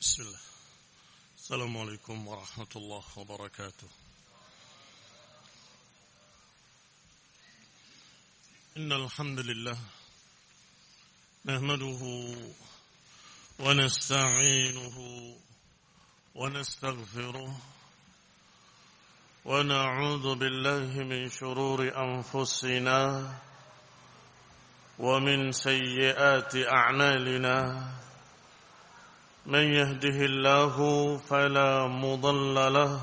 بسم الله. السلام عليكم ورحمة الله وبركاته. إن الحمد لله نحمده ونستعينه ونستغفره ونعوذ بالله من شرور أنفسنا ومن سيئات أعمالنا. من يهده الله فلا مضل له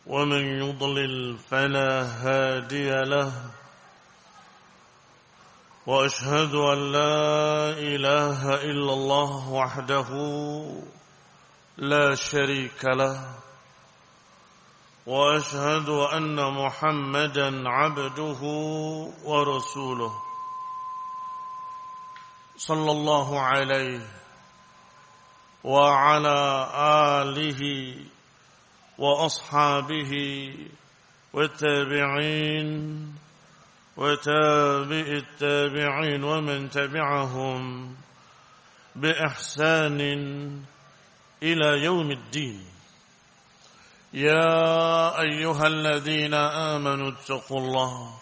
ومن يضلل فلا هادي له، وأشهد أن لا إله إلا الله وحده لا شريك له، وأشهد أن محمدا عبده ورسوله صلى الله عليه وعلى آله وأصحابه والتابعين وتابع التابعين ومن تبعهم بإحسان إلى يوم الدين. يا أيها الذين آمنوا اتقوا الله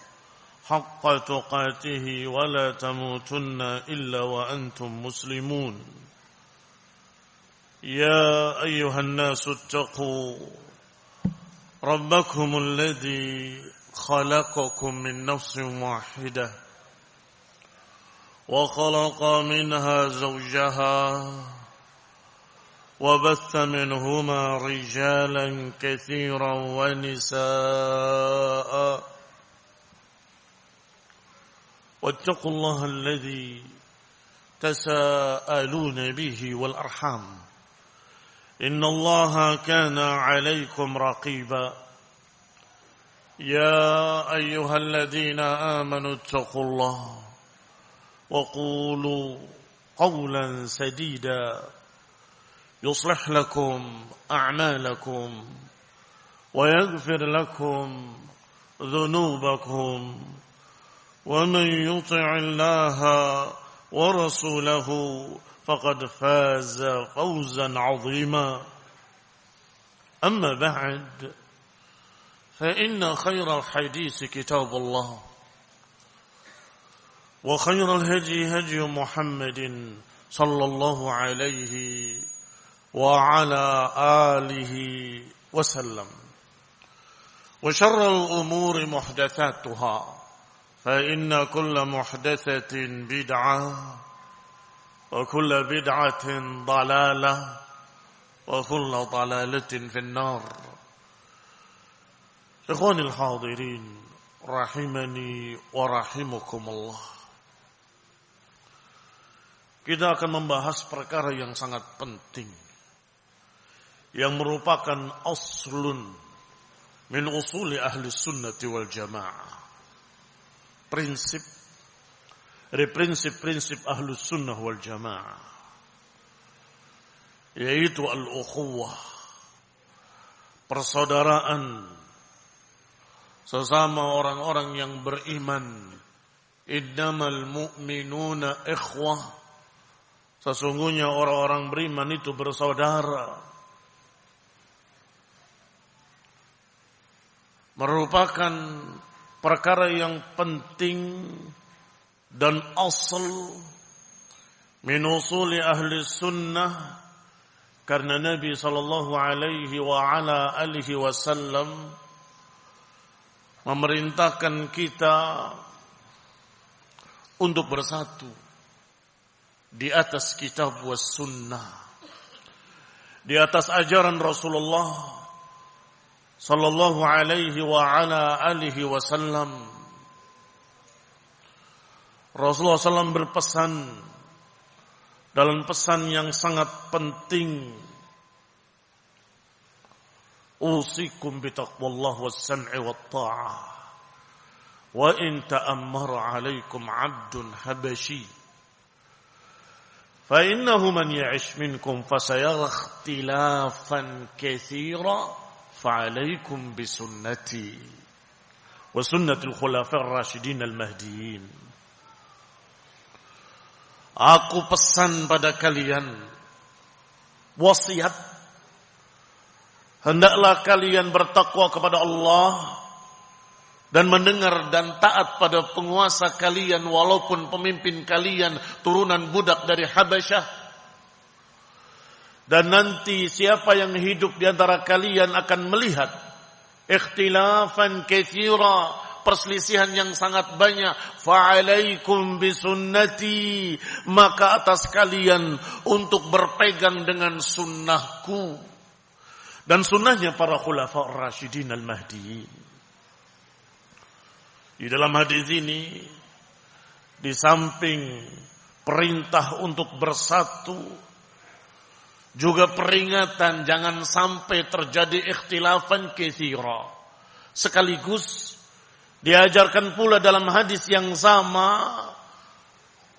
حق تقاته ولا تموتن إلا وأنتم مسلمون. يا أيها الناس اتقوا ربكم الذي خلقكم من نفس واحدة وخلق منها زوجها وبث منهما رجالا كثيرا ونساء، واتقوا الله الذي تساءلون به والأرحام إن الله كان عليكم رقيبا. يا أيها الذين آمنوا اتقوا الله وقولوا قولا سديدا يصلح لكم أعمالكم ويغفر لكم ذنوبكم، ومن يطع الله ورسوله فقد فاز فوزا عظيما. أما بعد، فإن خير الحديث كتاب الله، وخير الهدي هدي محمد صلى الله عليه وعلى آله وسلم، وشر الأمور محدثاتها، فإن كل محدثة بدعة وكل بدعة ضلالة وكل ضلالة في النار. إخواني الحاضرين rahimani wa rahimakumullah. Kita akan membahas perkara yang sangat penting, yang merupakan aslun min usuli ahli sunnati wal jamaah. Prinsip dari prinsip-prinsip ahlus sunnah wal jamaah, yaitu al-ukhuwah, persaudaraan sesama orang-orang yang beriman. Innamal mu'minuna ikhwah, sesungguhnya orang-orang beriman itu bersaudara. Merupakan perkara yang penting dan asal min usuli ahli sunnah, karena Nabi sallallahu alaihi wa ala alihi wasallam memerintahkan kita untuk bersatu di atas kitab was sunnah, di atas ajaran Rasulullah sallallahu alaihi wa ala alihi wasallam. Rasulullah SAW berpesan dalam pesan yang sangat penting, usikum bitaqwallah was-sam'i wat-ta'ah wa in ta'ammara 'alaikum 'abdun habashi fa innahu man ya'ish minkum fasayara ikhtilafan katsira fa 'alaikum bisunnati wa sunnatil khulafa'ir rasyidin al-mahdiyyin. Aku pesan pada kalian wasiat, hendaklah kalian bertakwa kepada Allah dan mendengar dan taat pada penguasa kalian walaupun pemimpin kalian turunan budak dari Habasyah. Dan nanti siapa yang hidup di antara kalian akan melihat ikhtilafan katsira, perselisihan yang sangat banyak. Fa'alaikum bisunnati, maka atas kalian untuk berpegang dengan sunnahku dan sunnahnya para khulafa ar-rasyidin al-mahdiyyin. Di dalam hadis ini, di samping perintah untuk bersatu, juga peringatan jangan sampai terjadi ikhtilafan katsira. Sekaligus diajarkan pula dalam hadis yang sama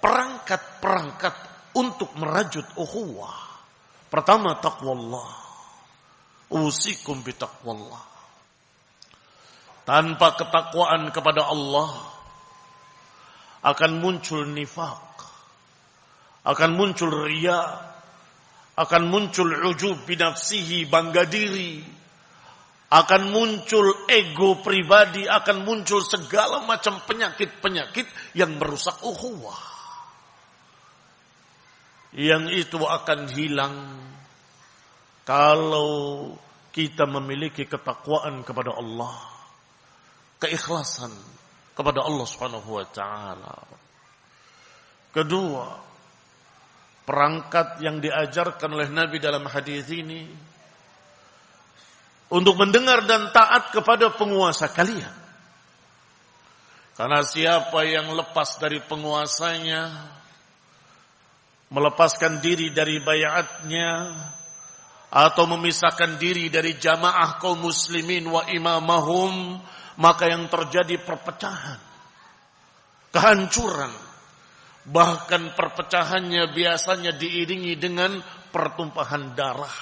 perangkat-perangkat untuk merajut ukhuwah. Pertama, taqwallah. Usikum bitaqwallah. Tanpa ketakwaan kepada Allah akan muncul nifaq, akan muncul riya, akan muncul ujub binafsihi, bangga diri, akan muncul ego pribadi, akan muncul segala macam penyakit-penyakit yang merusak ukhuwah. Yang itu akan hilang kalau kita memiliki ketakwaan kepada Allah, keikhlasan kepada Allah Subhanahu wa taala. Kedua, perangkat yang diajarkan oleh Nabi dalam hadis ini untuk mendengar dan taat kepada penguasa kalian. Karena siapa yang lepas dari penguasanya, melepaskan diri dari baiatnya, atau memisahkan diri dari jamaah kaum muslimin wa imamahum, maka yang terjadi perpecahan, kehancuran. Bahkan perpecahannya biasanya diiringi dengan pertumpahan darah.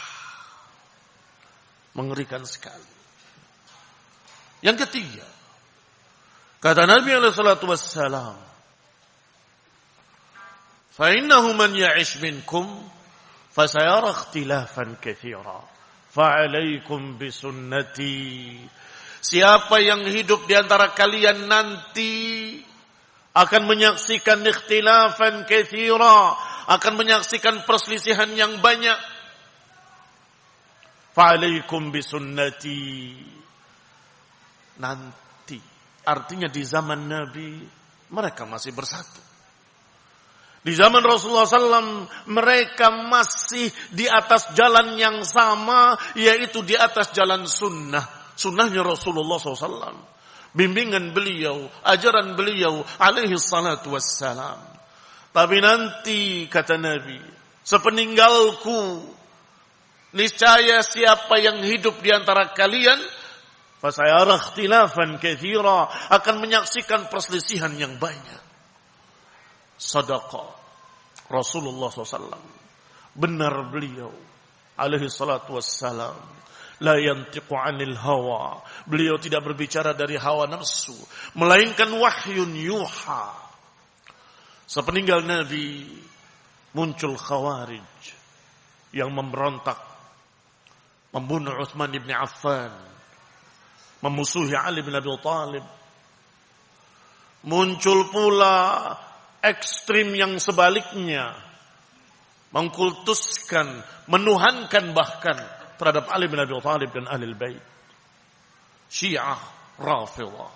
Mengerikan sekali. Yang ketiga, kata Nabi sallallahu alaihi wasallam, "Fa innahu man ya'ish minkum fasayara ikhtilafan katsira, fa 'alaikum bisunnati." Siapa yang hidup di antara kalian nanti akan menyaksikan ikhtilafan katsira, akan menyaksikan perselisihan yang banyak. Fa'alaikum bisunnati. Nanti, artinya di zaman Nabi mereka masih bersatu. Di zaman Rasulullah SAW mereka masih di atas jalan yang sama, yaitu di atas jalan sunnah. Sunnahnya Rasulullah SAW, bimbingan beliau, ajaran beliau alaihi salatu wassalam. Tapi nanti kata Nabi, sepeninggalku, niscaya siapa yang hidup di antara kalian fasayara ikhtilafan katsira, akan menyaksikan perselisihan yang banyak. Sadaqah Rasulullah SAW, benar beliau alaihi salatu wassalam. La yantiqu 'anil hawa. Beliau tidak berbicara dari hawa nafsu, melainkan wahyun yuha. Sepeninggal Nabi muncul Khawarij yang memberontak, membunuh Utsman bin Affan, memusuhi Ali bin Abi Thalib. Muncul pula ekstrim yang sebaliknya, mengkultuskan, menuhankan bahkan terhadap Ali bin Abi Thalib dan Ahlul Bait. Syiah Rafidhah.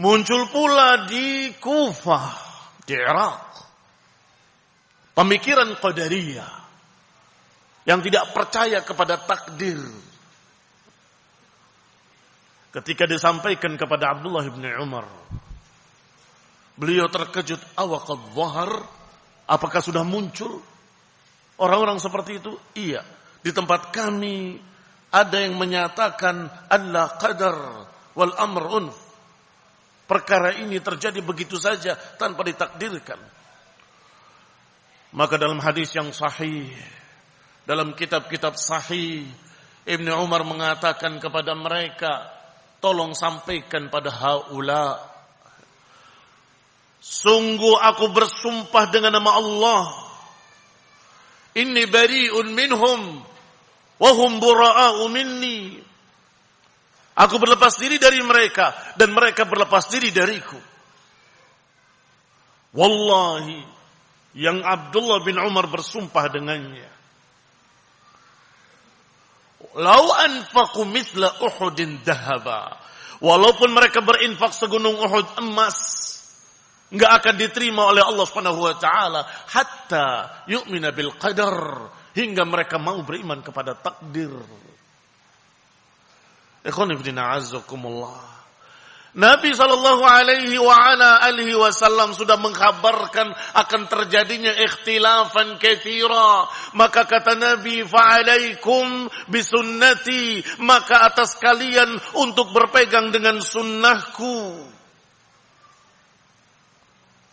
Muncul pula di Kufah, di Irak, pemikiran Qadariyah yang tidak percaya kepada takdir. Ketika disampaikan kepada Abdullah bin Umar, beliau terkejut, awaqad dhahar, apakah sudah muncul orang-orang seperti itu? Iya. Di tempat kami ada yang menyatakan Allah qadar wal amr unf. Perkara ini terjadi begitu saja tanpa ditakdirkan. Maka dalam hadis yang sahih, dalam kitab-kitab sahih, Ibnu Umar mengatakan kepada mereka, tolong sampaikan pada haula, sungguh aku bersumpah dengan nama Allah, Inni bari'un minhum wa hum bura'a'u minni. Aku berlepas diri dari mereka dan mereka berlepas diri dariku. Wallahi, yang Abdullah bin Umar bersumpah dengannya. Lau anfaqu mithla Uhudin dhahaba. Walaupun mereka berinfak segunung Uhud emas, enggak akan diterima oleh Allah Subhanahu wa taala hatta yu'mina bil qadar, hingga mereka mau beriman kepada takdir. Ikhwan fillah azzakumullah. Nabi sallallahu alaihi wa ala alihi wasallam sudah mengkhabarkan akan terjadinya ikhtilafan katsira. Maka kata Nabi, fa'alaikum bisunnati, maka atas kalian untuk berpegang dengan sunnahku.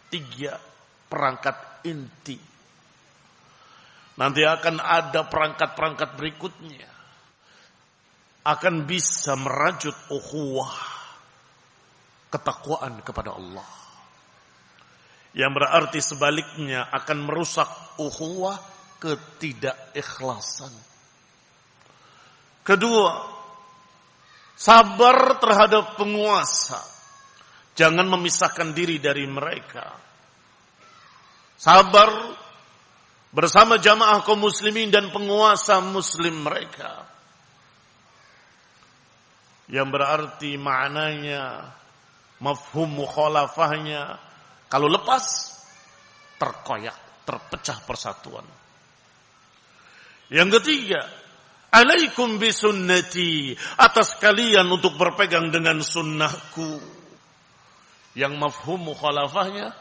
3 perangkat inti. Nanti akan ada perangkat-perangkat berikutnya. Akan bisa merajut ukhuwah, ketakwaan kepada Allah. Yang berarti sebaliknya akan merusak ukhuwah, ketidakikhlasan. Kedua, sabar terhadap penguasa. Jangan memisahkan diri dari mereka. Sabar bersama jamaah kaum muslimin dan penguasa muslim mereka. Yang berarti maknanya, mafhum mukhalafahnya, kalau lepas terkoyak, terpecah persatuan. Yang ketiga, alaikum bisunnati, atas kalian untuk berpegang dengan sunnahku. Yang mafhum mukhalafahnya,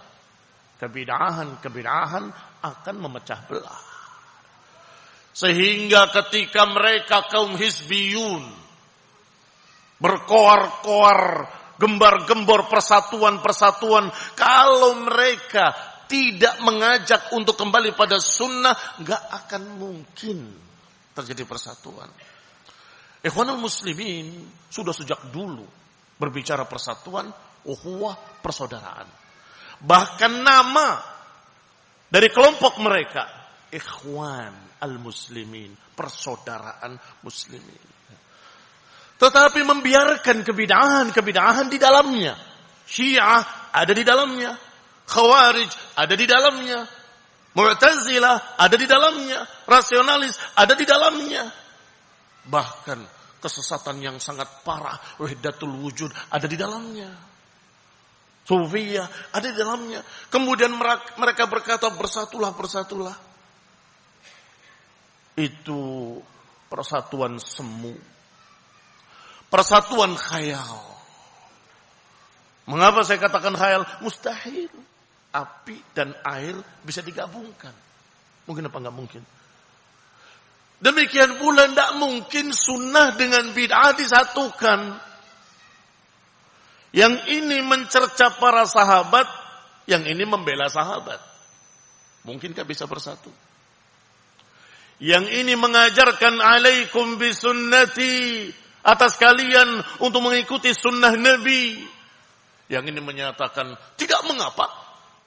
kebid'ahan akan memecah belah. Sehingga ketika mereka kaum hizbiyun berkoar-koar, gembar-gembor persatuan-persatuan, kalau mereka tidak mengajak untuk kembali pada sunnah, gak akan mungkin terjadi persatuan. Ikhwanul muslimin sudah sejak dulu berbicara persatuan, ukhuwah, persaudaraan. Bahkan nama dari kelompok mereka, Ikhwan al-Muslimin, persaudaraan muslimin. Tetapi membiarkan kebid'ahan di dalamnya. Syiah ada di dalamnya. Khawarij ada di dalamnya. Mu'tazilah ada di dalamnya. Rasionalis ada di dalamnya. Bahkan kesesatan yang sangat parah, wahdatul wujud, ada di dalamnya. Sufiyah ada di dalamnya. Kemudian mereka berkata, bersatulah. Itu persatuan semu. Persatuan khayal. Mengapa saya katakan khayal? Mustahil. Api dan air bisa digabungkan. Mungkin apa enggak mungkin? Demikian pula tidak mungkin sunnah dengan bid'ah disatukan. Yang ini mencerca para sahabat, yang ini membela sahabat. Mungkinkah bisa bersatu? Yang ini mengajarkan alaikum bisunnati, atas kalian untuk mengikuti sunnah Nabi. Yang ini menyatakan, tidak mengapa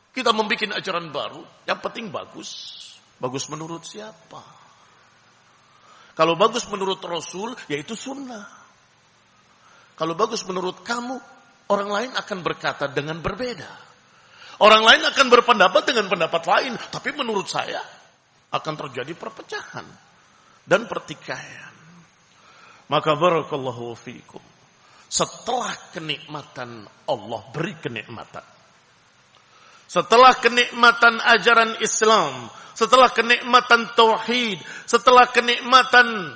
kita membuat ajaran baru. Yang penting bagus. Bagus menurut siapa? Kalau bagus menurut Rasul, yaitu sunnah. Kalau bagus menurut kamu, orang lain akan berkata dengan berbeda. Orang lain akan berpendapat dengan pendapat lain. Tapi menurut saya, akan terjadi perpecahan dan pertikaian. Maka barakallahu fiikum. Setelah kenikmatan Allah beri kenikmatan. Setelah kenikmatan ajaran Islam. Setelah kenikmatan tauhid. Setelah kenikmatan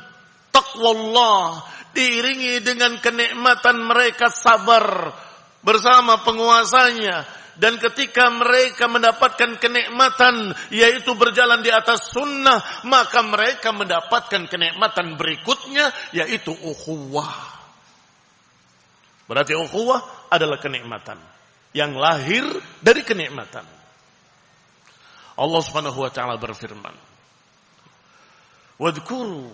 taqwallah. Diiringi dengan kenikmatan mereka sabar bersama penguasanya. Dan ketika mereka mendapatkan kenikmatan, yaitu berjalan di atas sunnah, maka mereka mendapatkan kenikmatan berikutnya, yaitu ukhuwah. Berarti ukhuwah adalah kenikmatan yang lahir dari kenikmatan. Allah Subhanahu wa taala berfirman, "Wadhkuru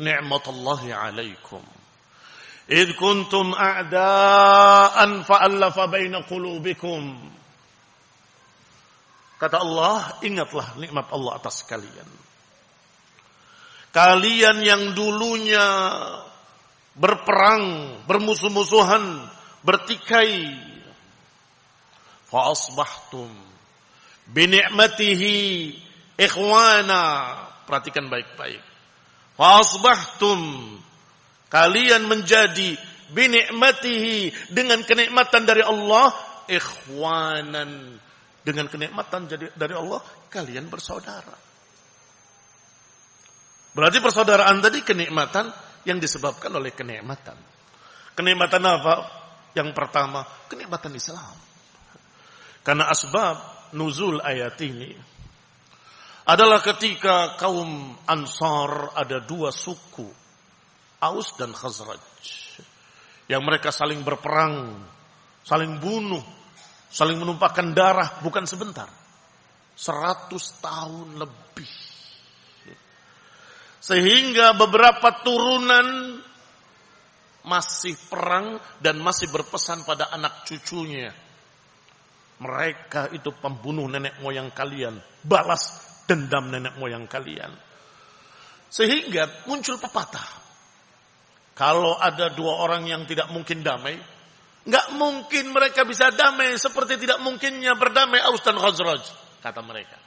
ni'matallahi 'alaikum idh kuntum a'daan fa'allafa baina qulubikum." Kata Allah, ingatlah nikmat Allah atas kalian. kalian yang dulunya berperang, bermusuh-musuhan, bertikai, fa asbahtum bi ni'matihi ikhwana. Perhatikan baik-baik. Fa asbahtum, kalian menjadi bi ni'matihi, dengan kenikmatan dari Allah, ikhwanan, dengan kenikmatan dari Allah kalian bersaudara. Berarti persaudaraan tadi kenikmatan yang disebabkan oleh kenikmatan. Kenikmatan apa? Yang pertama, kenikmatan Islam. Karena asbab nuzul ayat ini adalah ketika kaum Ansar, ada dua suku, Aus dan Khazraj, yang mereka saling berperang, saling bunuh, saling menumpahkan darah, bukan sebentar, 100 tahun lebih. Sehingga beberapa turunan masih perang dan masih berpesan pada anak cucunya, mereka itu pembunuh nenek moyang kalian, balas dendam nenek moyang kalian. Sehingga muncul pepatah, kalau ada dua orang yang tidak mungkin damai, nggak mungkin mereka bisa damai seperti tidak mungkinnya berdamai Aus dan Khazraj, kata mereka.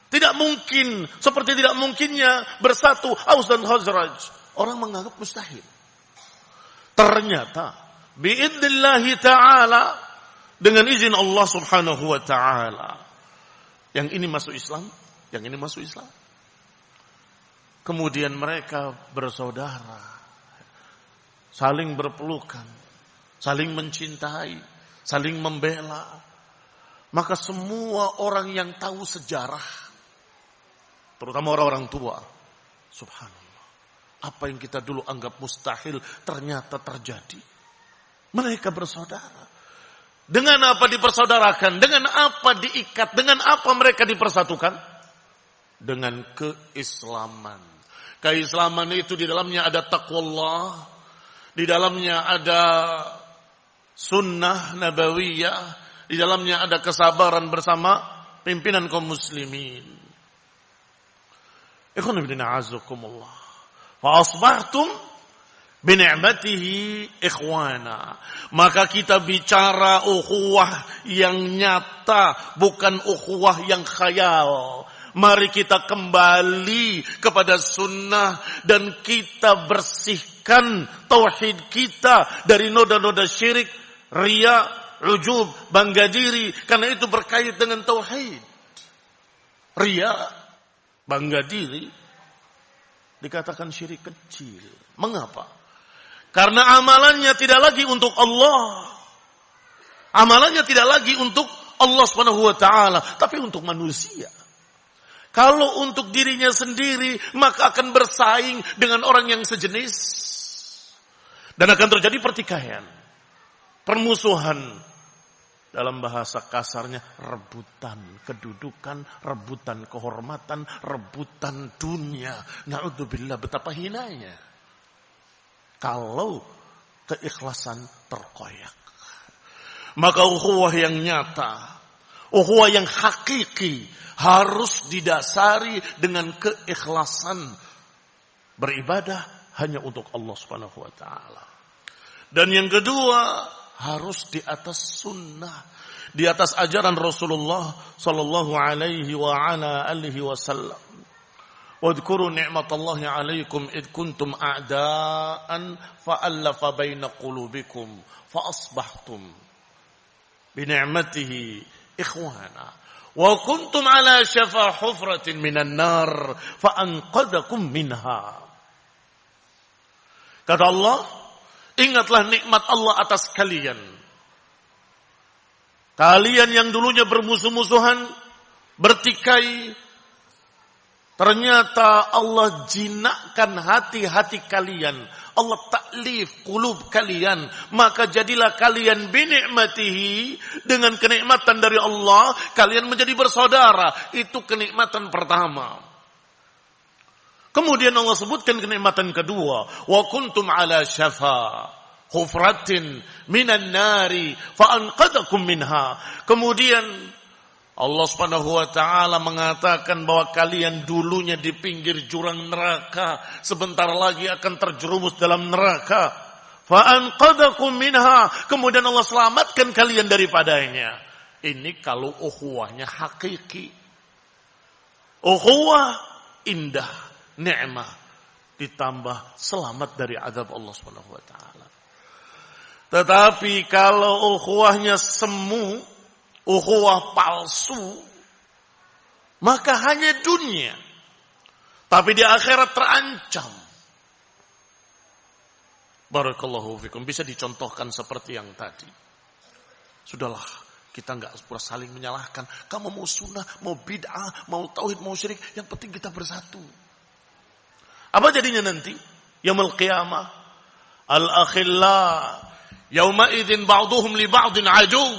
Tidak mungkin seperti tidak mungkinnya bersatu Aus dan Khazraj. Orang menganggap mustahil. Ternyata biidnillahi ta'ala, dengan izin Allah subhanahu wa ta'ala, yang ini masuk Islam, yang ini masuk Islam. Kemudian mereka bersaudara, saling berpelukan, saling mencintai, saling membela. Maka semua orang yang tahu sejarah, terutama orang-orang tua, subhanallah, apa yang kita dulu anggap mustahil ternyata terjadi. Mereka bersaudara. Dengan apa dipersaudarakan? Dengan apa diikat? Dengan apa mereka dipersatukan? Dengan keislaman. Keislaman itu di dalamnya ada taqwallah, di dalamnya ada sunnah nabawiyah, di dalamnya ada kesabaran bersama pimpinan kaum muslimin. Ikhwan fillah azakumullah. Fa asbahtum bi ni'matihi ikhwana. Maka kita bicara ukhuwah yang nyata, bukan ukhuwah yang khayal. Mari kita kembali kepada sunnah dan kita bersihkan tauhid kita dari noda-noda syirik, riya, ujub, bangga diri, karena itu berkait dengan tauhid. Riya, bangga diri, dikatakan syirik kecil. Mengapa? Karena amalannya tidak lagi untuk Allah. Amalannya tidak lagi untuk Allah Subhanahu wa taala, tapi untuk manusia. Kalau untuk dirinya sendiri, maka akan bersaing dengan orang yang sejenis. Dan akan terjadi pertikaian, permusuhan. Dalam bahasa kasarnya, rebutan kedudukan, rebutan kehormatan, rebutan dunia. Na'udzubillah, betapa hinanya kalau keikhlasan terkoyak. Maka ukhuwah yang nyata, ukhuwah yang hakiki, harus didasari dengan keikhlasan beribadah hanya untuk Allah Subhanahu wa taala. Dan yang kedua, harus di atas sunnah, di atas ajaran Rasulullah sallallahu alaihi wa ala alihi wasallam. Wadhkuru ni'matallahi 'alaikum id kuntum a'daan fa'alafa baina qulubikum fa asbahtum bi ni'matihi ikhwana wa kuntum 'ala shafa hufratin minan nar fa anqadhakum minha. Kata Allah, ingatlah nikmat Allah atas kalian. Kalian yang dulunya bermusuh-musuhan, bertikai, ternyata Allah jinakkan hati-hati kalian. Allah taklif qulub kalian. Maka jadilah kalian binikmatihi, dengan kenikmatan dari Allah, kalian menjadi bersaudara. Itu kenikmatan pertama. Kemudian Allah sebutkan kenikmatan kedua. Wa kuntum ala syafa hufratin minan nari fa anqadhakum minha. Kemudian Allah Subhanahu wa taala mengatakan bahwa kalian dulunya di pinggir jurang neraka, sebentar lagi akan terjerumus dalam neraka. Fa anqadhakum minha, kemudian Allah selamatkan kalian daripadanya. Ini kalau ukhuwahnya hakiki. Ukhuwah indah, nikmah, ditambah selamat dari azab Allah Subhanahu wa taala. Tetapi kalau ukhuwahnya semu, ukhuwah palsu, maka hanya dunia, tapi di akhirat terancam. Barakallahu fikum. Bisa dicontohkan seperti yang tadi. Sudahlah, kita enggak saling menyalahkan. Kamu mau sunnah, mau bid'ah, mau tauhid, mau syirik, yang penting kita bersatu. Apa jadinya nanti? Yaumul qiyamah, al-akhilla yauma idzin ba'duhum li ba'din adu.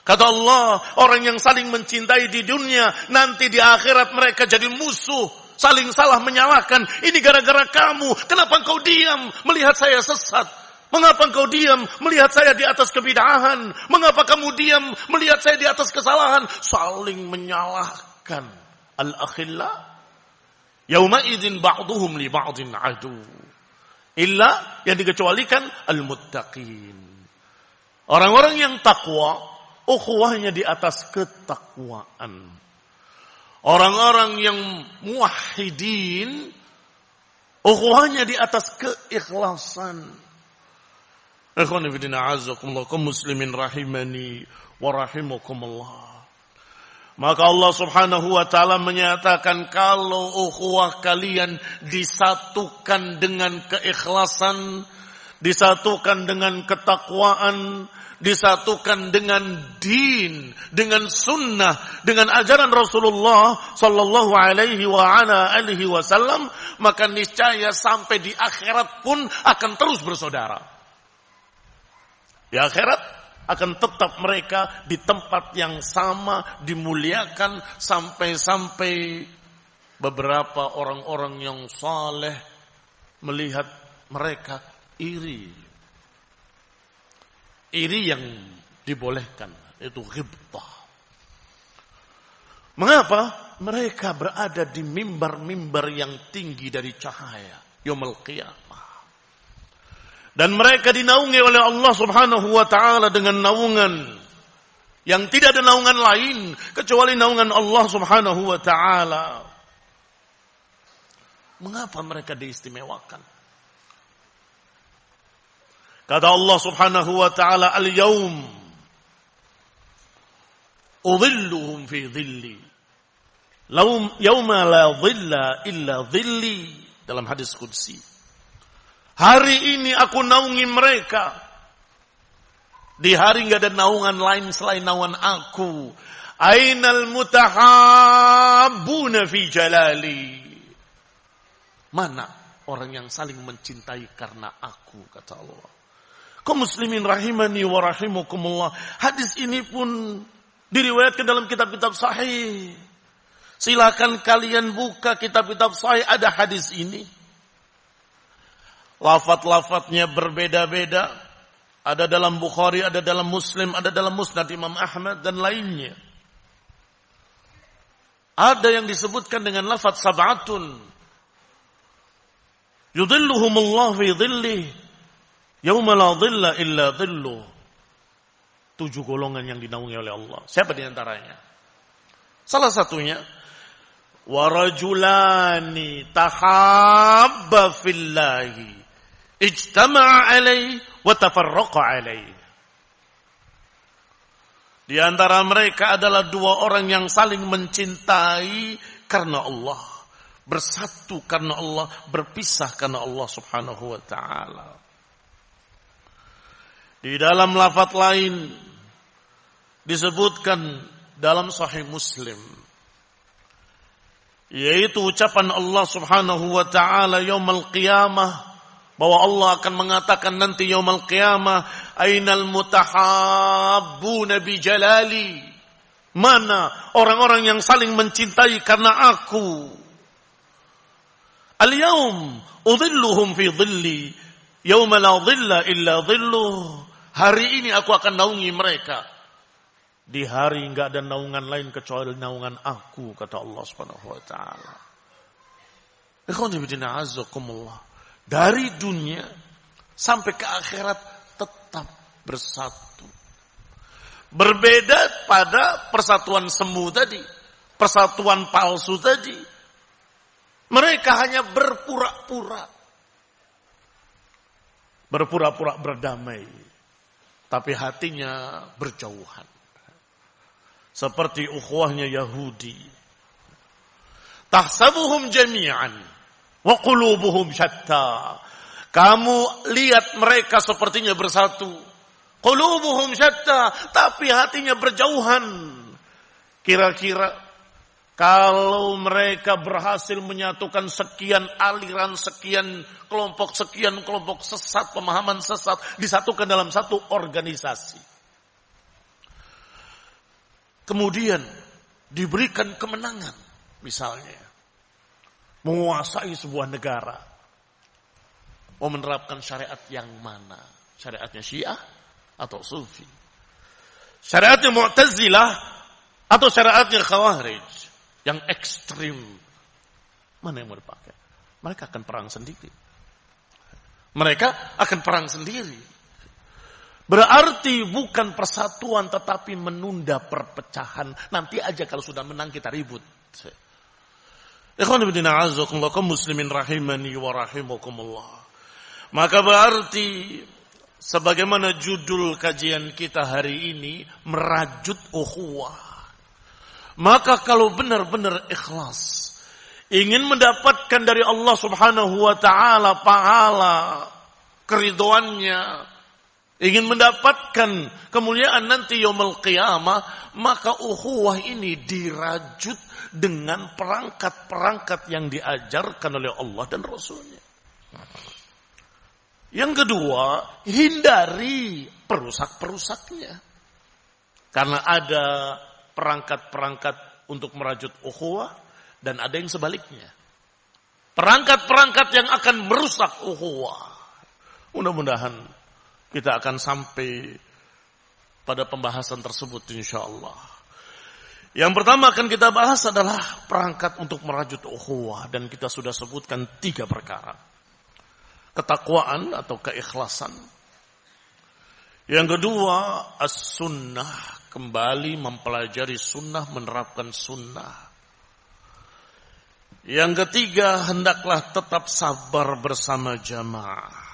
Kata Allah, orang yang saling mencintai di dunia, nanti di akhirat mereka jadi musuh, saling salah menyalahkan. Ini gara-gara kamu, kenapa engkau diam melihat saya sesat? Mengapa engkau diam melihat saya di atas kebid'ahan? Mengapa kamu diam melihat saya di atas kesalahan? Saling menyalahkan. Al-akhilla yauma idzin ba'duhum li ba'din adu. Illa, yang dikecualikan al-muttaqin. Orang-orang yang takwa, ukhuwahnya di atas ketakwaan. Orang-orang yang muwahhidin, ukhuwahnya di atas keikhlasan. Ikhwani fillah, a'azzakumullah, kaum muslimin rahimani wa rahimakumullah. Maka Allah Subhanahu wa taala menyatakan kalau ukhuwah kalian disatukan dengan keikhlasan, disatukan dengan ketakwaan, disatukan dengan din, dengan sunnah, dengan ajaran Rasulullah sallallahu alaihi wa ala alihi wasallam, maka niscaya sampai di akhirat pun akan terus bersaudara. Di akhirat akan tetap mereka di tempat yang sama, dimuliakan, sampai-sampai beberapa orang-orang yang saleh melihat mereka iri. Iri yang dibolehkan, itu ghibtah. Mengapa? Mereka berada di mimbar-mimbar yang tinggi dari cahaya yaumul qiyamah. Dan mereka dinaungi oleh Allah Subhanahu wa taala dengan naungan yang tidak ada naungan lain kecuali naungan Allah Subhanahu wa taala. Mengapa mereka diistimewakan? Kata Allah Subhanahu wa taala, al-yaum udhilluhum fi dhilli yauma la dhilla illa dhilli, dalam hadis qudsi. Hari ini aku naungi mereka. Di hari enggak ada naungan lain selain naungan aku. Ainal mutahabbuna fi jalali. Mana orang yang saling mencintai karena aku, kata Allah. Kaum muslimin rahimani wa rahimakumullah. Hadis ini pun diriwayatkan dalam kitab-kitab sahih. Silakan kalian buka kitab-kitab sahih, ada hadis ini. Lafaz-lafaznya berbeda-beda. Ada dalam Bukhari, ada dalam Muslim, ada dalam Musnad Imam Ahmad dan lainnya. Ada yang disebutkan dengan lafaz sab'atun yudhilluhumullah fi dhillih yauma la dhilla illa dhilluh. 7 golongan yang dinaungi oleh Allah. Siapa di antaranya? Salah satunya, wa rajulani tahabba fillahi ijtama'a alaihi wa tafarraqa alaihi. Di antara mereka adalah 2 orang yang saling mencintai karena Allah, bersatu karena Allah, berpisah karena Allah Subhanahu wa taala. Di dalam lafaz lain disebutkan dalam Sahih Muslim, yaitu ucapan Allah Subhanahu wa taala yaumul qiyamah, bahwa Allah akan mengatakan nanti yaumul qiyamah, ainal mutahabbuna bi jalali. Mana orang-orang yang saling mencintai karena aku? Al-yaum udhilluhum fi dhilli yauma la dhilla illa dhilluh. Hari ini aku akan naungi mereka Di hari enggak ada naungan lain kecuali naungan aku, kata Allah Subhanahu wa taala. Dari dunia sampai ke akhirat tetap bersatu. Berbeda pada persatuan semu tadi, persatuan palsu tadi. Mereka hanya berpura-pura. Berpura-pura berdamai. Tapi hatinya berjauhan. Seperti ukhuwahnya Yahudi. Tahsabuhum jami'an wa qulubuhum syatta. Kamu lihat mereka sepertinya bersatu. Qulubuhum syatta, tapi hatinya berjauhan. Kira-kira kalau mereka berhasil menyatukan sekian aliran, sekian kelompok sesat, pemahaman sesat, disatukan dalam satu organisasi. Kemudian diberikan kemenangan, misalnya menguasai sebuah negara, mau menerapkan syariat yang mana? Syariatnya Syiah atau Sufi? Syariatnya Mu'tazilah atau syariatnya Khawarij yang ekstrim? Mana yang mau dipakai? Mereka akan perang sendiri. Mereka akan perang sendiri. Berarti bukan persatuan tetapi menunda perpecahan. Nanti aja kalau sudah menang kita ribut. Ikhwan fillah a'azzakumullah muslimin rahimani wa rahimakumullah. Maka berarti sebagaimana judul kajian kita hari ini, merajut ukhuwah. Maka kalau benar-benar ikhlas, ingin mendapatkan dari Allah Subhanahu wa taala pahala, keridhoannya, ingin mendapatkan kemuliaan nanti yaumul qiyamah, maka ukhuwah ini dirajut dengan perangkat-perangkat yang diajarkan oleh Allah dan Rasulnya. Yang kedua, hindari perusak-perusaknya. Karena ada perangkat-perangkat untuk merajut ukhuwah dan ada yang sebaliknya. Perangkat-perangkat yang akan merusak ukhuwah. Mudah-mudahan kita akan sampai pada pembahasan tersebut insyaallah. Yang pertama akan kita bahas adalah perangkat untuk merajut ukhuwah, dan kita sudah sebutkan 3 perkara. Ketakwaan atau keikhlasan. Yang kedua, as-sunnah, kembali mempelajari sunnah, menerapkan sunnah. Yang ketiga, hendaklah tetap sabar bersama jamaah.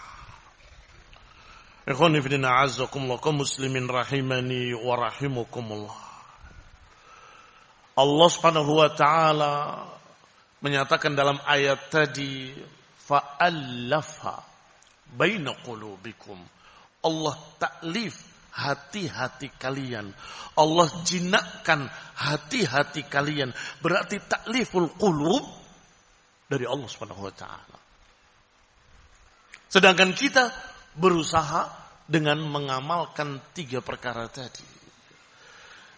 Ikhwani fillah a'azzakumullah muslimin rahimani wa rahimakumullah. Allah Subhanahu wa taala menyatakan dalam ayat tadi, fa'allafa baina qulubikum. Allah taklif hati-hati kalian. Allah jinakkan hati-hati kalian. Berarti takliful qulub dari Allah Subhanahu wa taala. Sedangkan kita berusaha dengan mengamalkan 3 perkara tadi.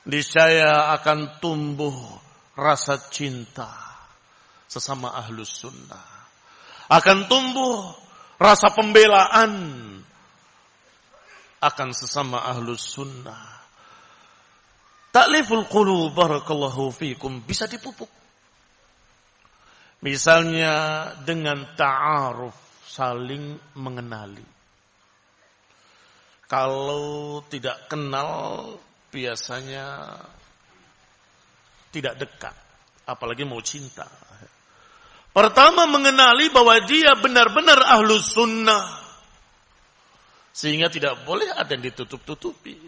Niscaya akan tumbuh rasa cinta sesama ahlus sunnah. Akan tumbuh rasa pembelaan akan sesama ahlus sunnah. Ta'liful qulub barakallahu fikum bisa dipupuk. Misalnya dengan ta'aruf, saling mengenali. Kalau tidak kenal, biasanya tidak dekat. Apalagi mau cinta. Pertama mengenali bahwa dia benar-benar ahlus sunnah. Sehingga tidak boleh ada yang ditutup-tutupi.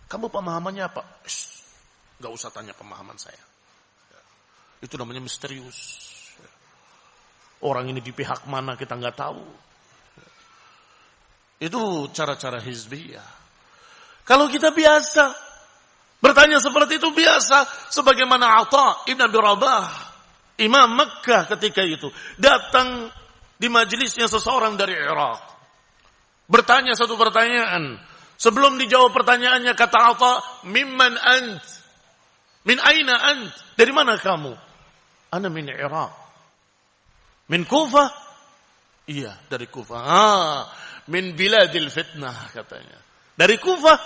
Kamu pemahamannya apa? Gak usah tanya pemahaman saya. Itu namanya misterius. Orang ini di pihak mana kita gak tahu. Itu cara-cara hizbiyah. Kalau kita biasa bertanya seperti itu, biasa. Sebagaimana Atha ibn Abi Rabah, Imam Makkah ketika itu, datang di majelisnya seseorang dari Irak. Bertanya satu pertanyaan. Sebelum dijawab pertanyaannya, kata Atha, mimman ant? Min aina ant? Dari mana kamu? Ana min Irak. Min Kufah? Iya, dari Kufah. Min biladil fitnah, katanya. Dari Kufah,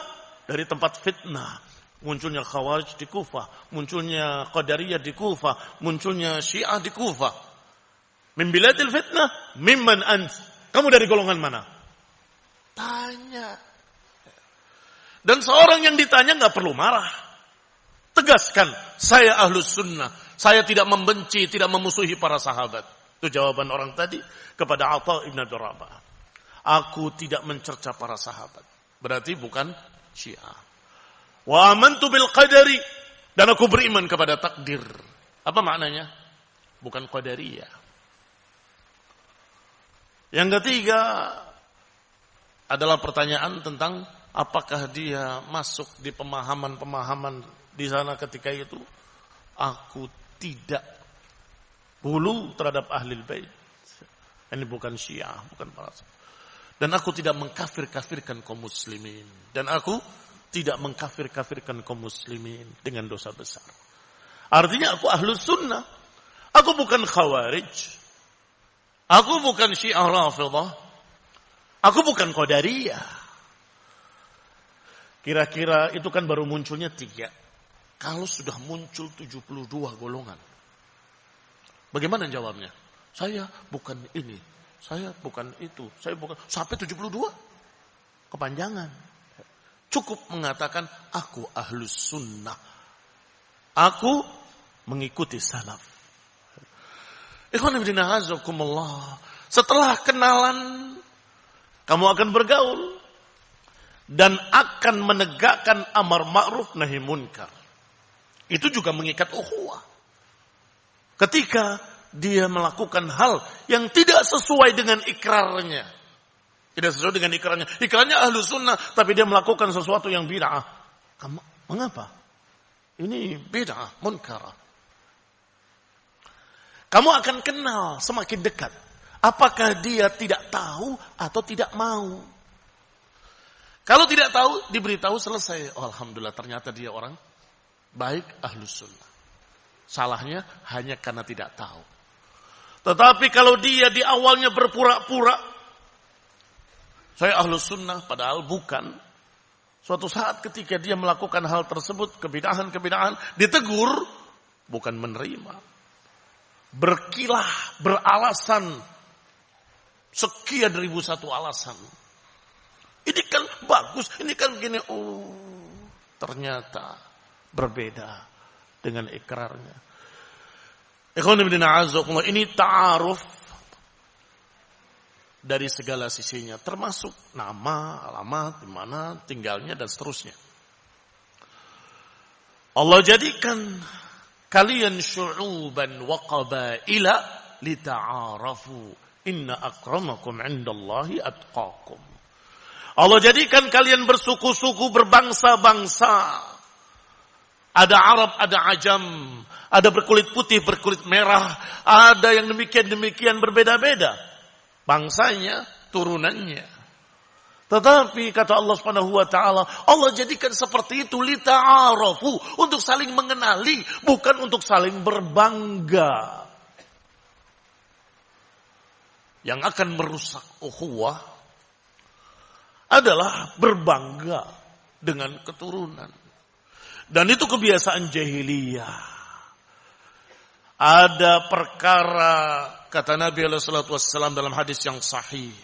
dari tempat fitnah. Munculnya Khawarij di Kufah, munculnya Qadariyah di Kufah, munculnya Syiah di Kufah. Min biladil fitnah, mimman ant? Kamu dari golongan mana? Tanya. Dan seorang yang ditanya nggak perlu marah. Tegaskan, saya ahlus sunnah. Saya tidak membenci, tidak memusuhi para sahabat. Itu jawaban orang tadi kepada Atha ibn Abi Rabah. Aku tidak mencerca para sahabat. Berarti bukan Syiah. Wa amantu bil qadari, dan aku beriman kepada takdir. Apa maknanya? Bukan qadariyah. Yang ketiga adalah pertanyaan tentang apakah dia masuk di pemahaman-pemahaman di sana ketika itu. Aku tidak hulu terhadap ahlul bait. Ini bukan Syiah, bukan para sahabat. Dan aku tidak mengkafir-kafirkan kaum muslimin. Dan aku tidak mengkafir-kafirkan kaum muslimin dengan dosa besar. Artinya aku ahlus sunnah. Aku bukan khawarij. Aku bukan Syiah Rafidhah. Aku bukan Qadariyah. Kira-kira itu kan baru munculnya 3. Kalau sudah muncul 72 golongan. Bagaimana jawabnya? Saya bukan ini. Saya bukan itu. Saya bukan. Sampai 72. Kepanjangan. Cukup mengatakan aku ahlus sunnah. Aku mengikuti salaf. Ikhwan fillah azakumullah. Setelah kenalan, kamu akan bergaul dan akan menegakkan amar ma'ruf nahi munkar. Itu juga mengikat ukhuwah. Ketika dia melakukan hal yang tidak sesuai dengan ikrarnya. Tidak sesuai dengan ikrarnya. Ikrarnya ahlu sunnah, tapi dia melakukan sesuatu yang bid'ah. Kamu, mengapa? Ini bid'ah, munkar. Kamu akan kenal semakin dekat. Apakah dia tidak tahu atau tidak mau? Kalau tidak tahu, diberitahu selesai. Oh, alhamdulillah, ternyata dia orang baik, ahlu sunnah. Salahnya hanya karena tidak tahu. Tetapi kalau dia di awalnya berpura-pura, saya ahlus sunnah, padahal bukan. Suatu saat ketika dia melakukan hal tersebut, kebidahan-kebidahan, ditegur, bukan menerima. Berkilah, beralasan, sekian ribu satu alasan. Ini kan bagus, ini kan begini. Oh, ternyata berbeda dengan ikrarnya. Ikhwan fillah a'azzakumullah, ini ta'aruf dari segala sisinya, termasuk nama, alamat, di mana tinggalnya dan seterusnya. Allah jadikan kalian syu'uban wa qabaila lita'arafu inna akramakum 'indallahi atqakum. Allah jadikan kalian bersuku-suku, berbangsa-bangsa. Ada Arab, ada Ajam, ada berkulit putih, berkulit merah, ada yang demikian-demikian berbeda-beda. Bangsanya, turunannya. Tetapi kata Allah Subhanahu wa taala, Allah jadikan seperti itu lita'arafu, untuk saling mengenali, bukan untuk saling berbangga. Yang akan merusak ukhuwah adalah berbangga dengan keturunan. Dan itu kebiasaan jahiliyah. Ada perkara, kata Nabi SAW dalam hadis yang sahih,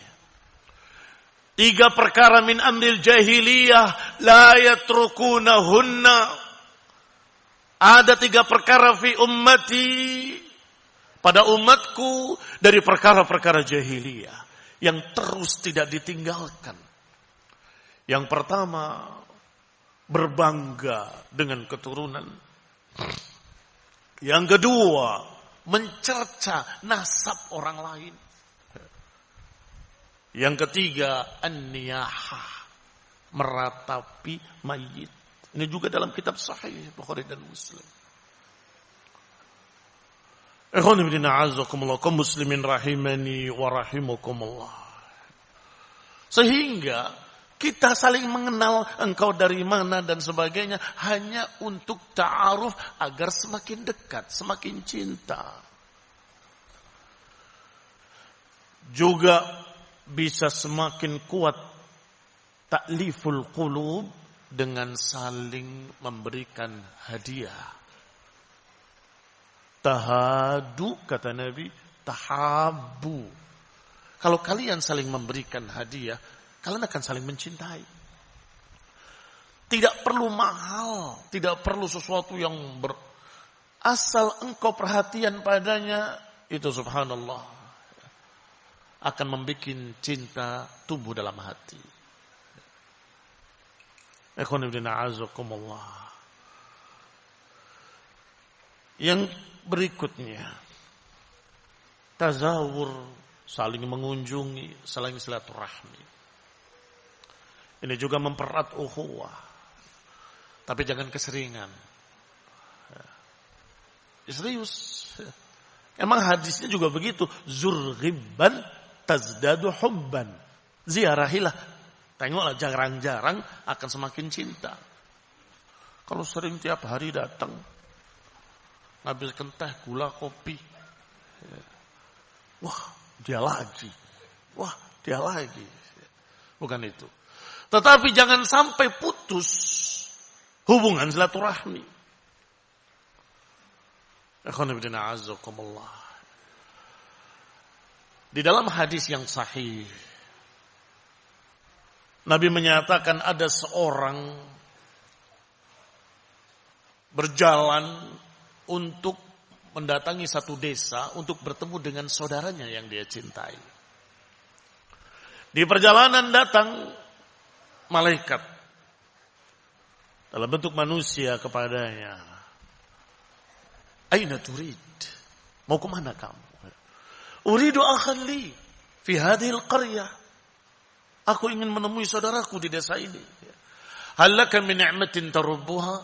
3 perkara min amril jahiliyah la yatrukunahunna. Ada 3 perkara fi ummati, pada umatku, dari perkara-perkara jahiliyah yang terus tidak ditinggalkan. Yang pertama, berbangga dengan keturunan. Yang kedua, mencerca nasab orang lain. Yang ketiga, an-niyahah, meratapi mayit. Ini juga dalam kitab sahih Bukhari dan Muslim. Ikhwan fillah a'azzakumullah, kaum muslimin rahimani wa rahimakumullah. Sehingga kita saling mengenal engkau dari mana dan sebagainya hanya untuk ta'aruf agar semakin dekat, semakin cinta. Juga bisa semakin kuat ta'liful qulub dengan saling memberikan hadiah. Tahadu, kata Nabi, tahabu. Kalau kalian saling memberikan hadiah, kalian akan saling mencintai. Tidak perlu mahal, tidak perlu sesuatu yang asal engkau perhatian padanya, itu subhanallah akan membuat cinta tumbuh dalam hati. Yang berikutnya, tazawur, saling mengunjungi, saling silaturahmi. Ini juga mempererat ukhuwah. Tapi jangan keseringan. Serius. Emang hadisnya juga begitu. Zur ghibban tazdadu hubban. Ziarahilah. Tengoklah jarang-jarang akan semakin cinta. Kalau sering tiap hari datang, ngambilkan teh, gula, kopi. Wah, dia lagi. Wah, dia lagi. Bukan itu. Tetapi jangan sampai putus hubungan silaturahmi. Di dalam hadis yang sahih, Nabi menyatakan ada seorang berjalan untuk mendatangi satu desa untuk bertemu dengan saudaranya yang dia cintai. Di perjalanan datang malaikat dalam bentuk manusia kepadanya. Aina turid? Mau ke mana kamu? Uridu akhan li fi hadhil qaryah. Aku ingin menemui saudaraku di desa ini. Hal laka min ni'matin tarubbuha?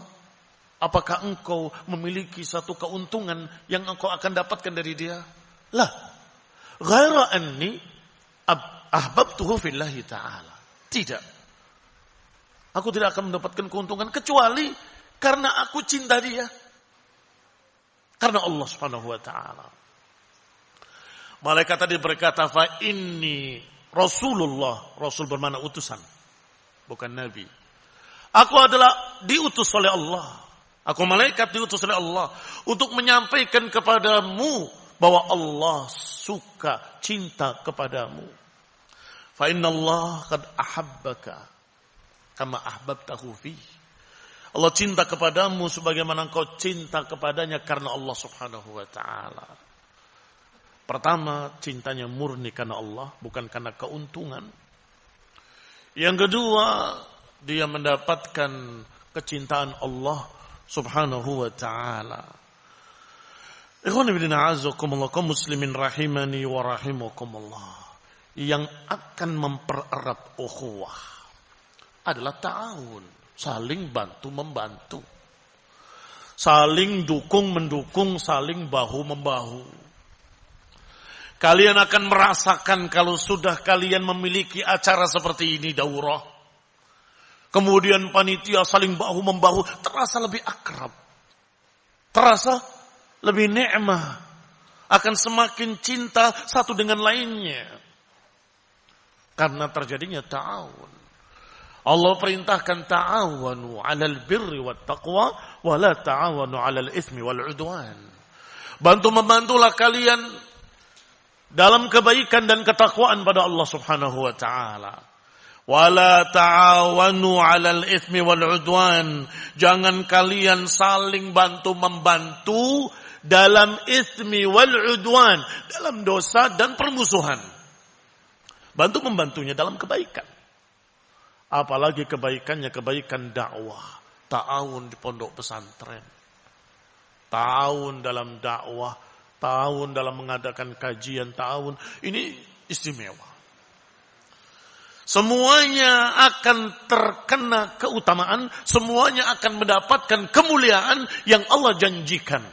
Apakah engkau memiliki satu keuntungan yang engkau akan dapatkan dari dia? Lah, ghaira anni ahbabtuhu fillahi ta'ala. Tidak. Aku tidak akan mendapatkan keuntungan kecuali karena aku cinta dia. Karena Allah Subhanahu wa taala. Malaikat tadi berkata, "Fa inni Rasulullah." Rasul bermakna utusan, bukan nabi. Aku adalah diutus oleh Allah. Aku malaikat diutus oleh Allah untuk menyampaikan kepadamu bahwa Allah suka, cinta kepadamu. Fa innallaha qad ahabbaka kama ahbabtahu fi. Allah cinta kepadamu sebagaimana engkau cinta kepadanya karena Allah Subhanahu wa taala. Pertama, cintanya murni karena Allah, bukan karena keuntungan. Yang kedua, dia mendapatkan kecintaan Allah Subhanahu wa ta'ala. Ikhwan fillah a'azzakumullah, kaum muslimin rahimani wa rahimakumullah. Yang akan mempererat ukhuwah adalah ta'awun, saling bantu-membantu. Saling dukung-mendukung, saling bahu-membahu. Kalian akan merasakan kalau sudah kalian memiliki acara seperti ini, daurah. Kemudian panitia saling bahu-membahu, terasa lebih akrab. Terasa lebih nikmah. Akan semakin cinta satu dengan lainnya. Karena terjadinya ta'awun. Allah perintahkan ta'awanu 'alal birri wat taqwa wa la ta'awanu 'alal itsmi wal 'udwan. Bantu-membantulah kalian dalam kebaikan dan ketakwaan pada Allah Subhanahu wa taala. Wala ta'awanu 'alal itsmi wal 'udwan. Jangan kalian saling bantu-membantu dalam itsmi wal 'udwan, dalam dosa dan permusuhan. Bantu-membantunya dalam kebaikan. Apalagi kebaikannya kebaikan dakwah. Ta'awun di pondok pesantren. Ta'awun dalam dakwah, ta'awun dalam mengadakan kajian, ta'awun. Ini istimewa. Semuanya akan terkena keutamaan, semuanya akan mendapatkan kemuliaan yang Allah janjikan.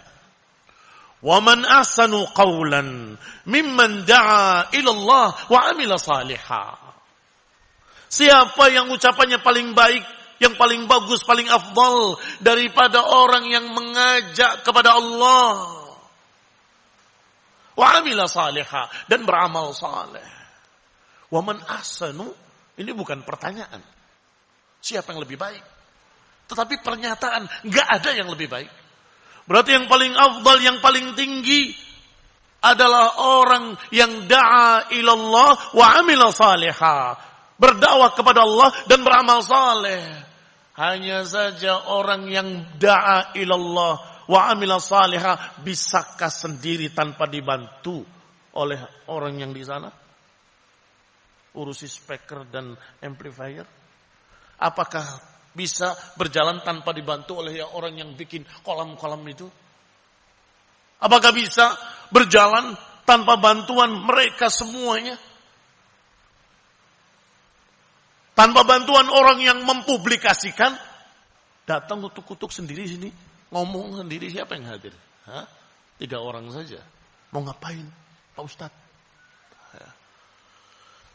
Wa man ahsanu qawlan mimman da'a ila Allah wa 'amila salihah. Siapa yang ucapannya paling baik, yang paling bagus, paling afdal daripada orang yang mengajak kepada Allah wa 'amila salihah, dan beramal saleh. Wa man ahsanu, ini bukan pertanyaan. Siapa yang lebih baik? Tetapi pernyataan, nggak ada yang lebih baik. Berarti yang paling afdal, yang paling tinggi adalah orang yang da'a ilallah wa amila salihah. Berdakwah kepada Allah dan beramal saleh. Hanya saja orang yang da'a ilallah wa amila salihah bisakah sendiri tanpa dibantu oleh orang yang di sana? Urusi speaker dan amplifier. Apakah bisa berjalan tanpa dibantu oleh orang yang bikin kolam-kolam itu? Apakah bisa berjalan tanpa bantuan mereka semuanya? Tanpa bantuan orang yang mempublikasikan, datang kutuk-kutuk sendiri sini, ngomong sendiri, siapa yang hadir? 3 orang saja. Mau ngapain, Pak Ustadz?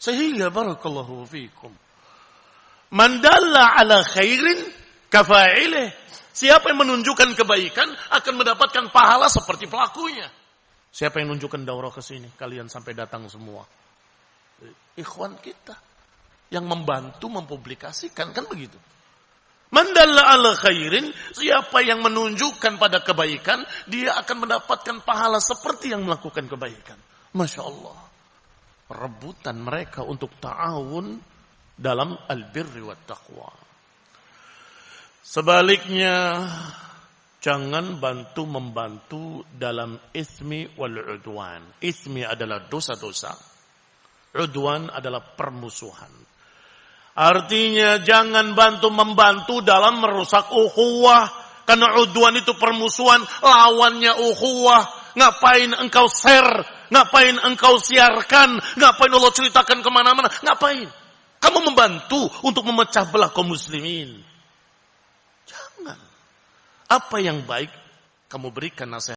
Sehingga barakallahu fikum. Man dalla ala khairin kafa'ilih. Siapa yang menunjukkan kebaikan akan mendapatkan pahala seperti pelakunya. Siapa yang menunjukkan daurah ke sini? Kalian sampai datang semua. Ikhwan kita yang membantu mempublikasikan, kan begitu. Man dalla ala khairin, siapa yang menunjukkan pada kebaikan, dia akan mendapatkan pahala seperti yang melakukan kebaikan. Masya Allah. Rebutan mereka untuk ta'awun dalam albirri wa taqwa. Sebaliknya, jangan bantu-membantu dalam ismi wal udwan. Ismi adalah dosa-dosa. Udwan adalah permusuhan. Artinya jangan bantu-membantu dalam merusak ukhuwah. Karena udwan itu permusuhan, lawannya ukhuwah. Ngapain engkau share? Ngapain engkau siarkan? Ngapain Allah ceritakan kemana-mana? Ngapain? Kamu membantu untuk memecah belah kaum muslimin. Jangan. Apa yang baik kamu berikan nasihat.